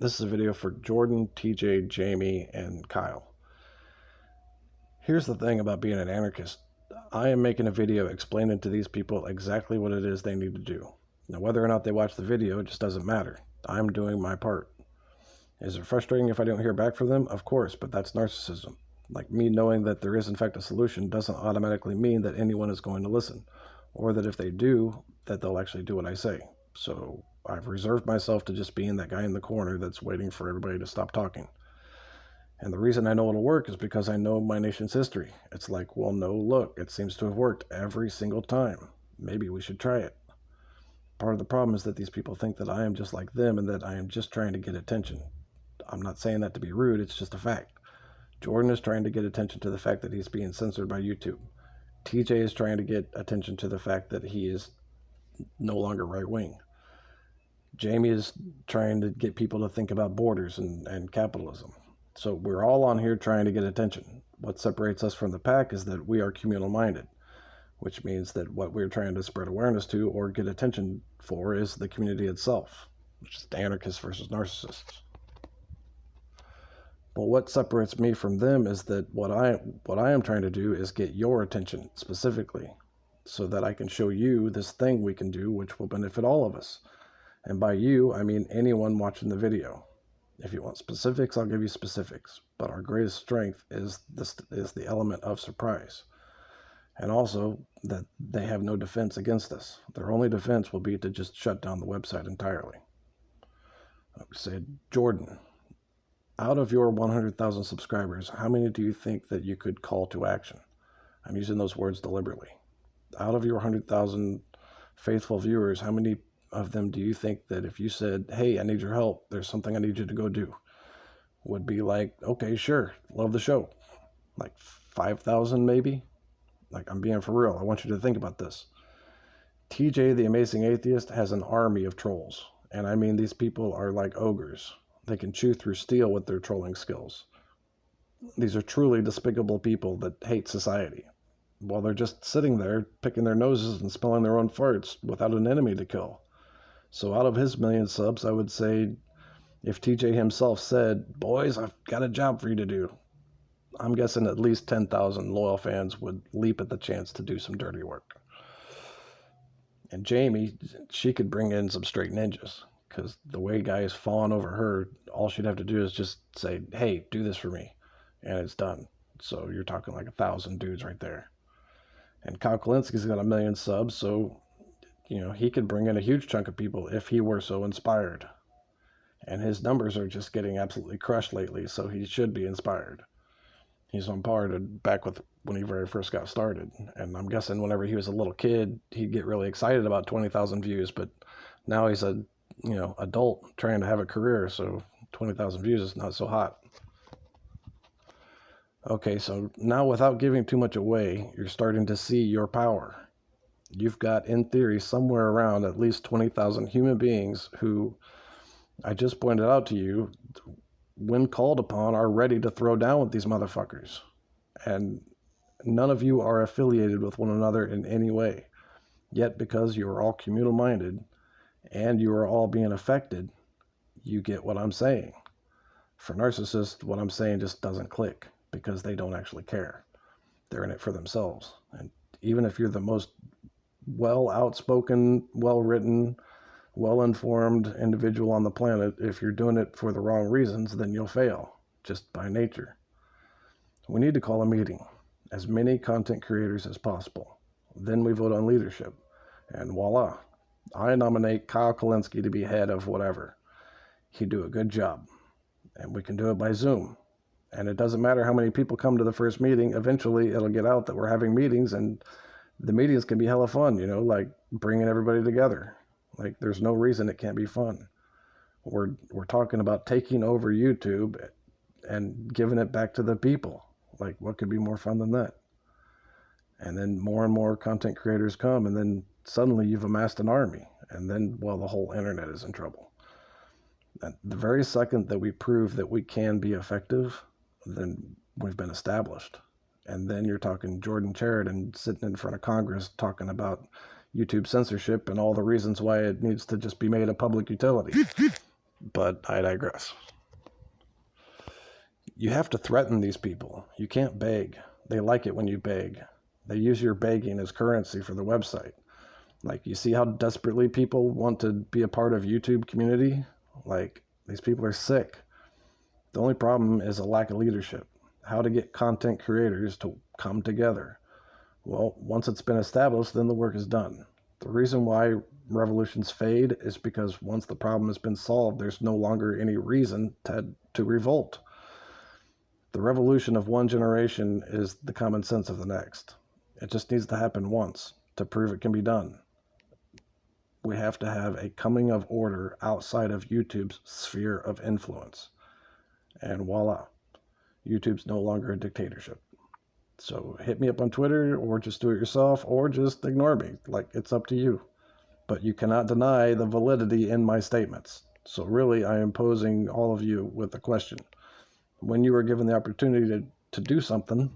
This is a video for Jordan, TJ, Jamie, and Kyle. Here's the thing about being an anarchist. I am making a video explaining to these people exactly what it is they need to do. Now, whether or not they watch the video, it just doesn't matter. I'm doing my part. Is it frustrating if I don't hear back from them? Of course, but that's narcissism. Like, me knowing that there is in fact a solution doesn't automatically mean that anyone is going to listen, or that if they do, that they'll actually do what I say. So I've reserved myself to just being that guy in the corner that's waiting for everybody to stop talking. And the reason I know it'll work is because I know my nation's history. It's like, well, no, look, it seems to have worked every single time. Maybe we should try it. Part of the problem is that these people think that I am just like them and that I am just trying to get attention. I'm not saying that to be rude, it's just a fact. Jordan is trying to get attention to the fact that he's being censored by YouTube. TJ is trying to get attention to the fact that he is no longer right-wing. Jamie is trying to get people to think about borders and capitalism. So we're all on here trying to get attention. What separates us from the pack is that we are communal-minded, which means that what we're trying to spread awareness to or get attention for is the community itself, which is anarchists versus narcissists. Well, what separates me from them is that what I am trying to do is get your attention specifically so that I can show you this thing we can do which will benefit all of us. And by you, I mean anyone watching the video. If you want specifics, I'll give you specifics. But our greatest strength is the element of surprise. And also that they have no defense against us. Their only defense will be to just shut down the website entirely. I would say, Jordan, out of your 100,000 subscribers, how many do you think that you could call to action? I'm using those words deliberately. Out of your 100,000 faithful viewers, how many of them do you think that if you said, hey, I need your help, there's something I need you to go do, would be like, okay, sure, love the show? Like 5,000 maybe? Like, I'm being for real. I want you to think about this. TJ, the Amazing Atheist, has an army of trolls. And I mean, these people are like ogres. They can chew through steel with their trolling skills. These are truly despicable people that hate society, while they're just sitting there picking their noses and smelling their own farts without an enemy to kill. So out of his 1 million subs, I would say if TJ himself said, boys, I've got a job for you to do, I'm guessing at least 10,000 loyal fans would leap at the chance to do some dirty work. And Jamie, she could bring in some straight ninjas, because the way guys fawn over her, all she'd have to do is just say, hey, do this for me, and it's done. So you're talking like 1,000 dudes right there. And Kyle Kulinski's got 1 million subs, so he could bring in a huge chunk of people if he were so inspired. And his numbers are just getting absolutely crushed lately, so he should be inspired. He's on par to back with when he very first got started. And I'm guessing whenever he was a little kid, he'd get really excited about 20,000 views, but now he's a adult trying to have a career, so 20,000 views is not so hot. Okay, so now without giving too much away, you're starting to see your power. You've got, in theory, somewhere around at least 20,000 human beings who, I just pointed out to you, when called upon, are ready to throw down with these motherfuckers. And none of you are affiliated with one another in any way. Yet, because you are all communal-minded and you are all being affected, you get what I'm saying. For narcissists, what I'm saying just doesn't click because they don't actually care. They're in it for themselves. And even if you're the most well-outspoken, well-written, well-informed individual on the planet, if you're doing it for the wrong reasons, then you'll fail, just by nature. We need to call a meeting, as many content creators as possible. Then we vote on leadership, and voila, I nominate Kyle Kulinski to be head of whatever. He'd do a good job, and we can do it by Zoom. And it doesn't matter how many people come to the first meeting, eventually it'll get out that we're having meetings, and the meetings can be hella fun, like bringing everybody together. Like, there's no reason it can't be fun. We're talking about taking over YouTube and giving it back to the people. Like, what could be more fun than that? And then more and more content creators come, and then suddenly you've amassed an army. And then, well, the whole internet is in trouble. And the very second that we prove that we can be effective, then we've been established. And then you're talking Jordan Sheridan sitting in front of Congress talking about YouTube censorship and all the reasons why it needs to just be made a public utility. But I digress. You have to threaten these people. You can't beg. They like it when you beg. They use your begging as currency for the website. Like, you see how desperately people want to be a part of YouTube community? Like, these people are sick. The only problem is a lack of leadership. How to get content creators to come together. Well, once it's been established, then the work is done. The reason why revolutions fade is because once the problem has been solved, there's no longer any reason to revolt. The revolution of one generation is the common sense of the next. It just needs to happen once to prove it can be done. We have to have a coming of order outside of YouTube's sphere of influence. And voila, YouTube's no longer a dictatorship. So hit me up on Twitter, or just do it yourself, or just ignore me. Like, it's up to you. But you cannot deny the validity in my statements. So really, I am posing all of you with a question. When you are given the opportunity to do something,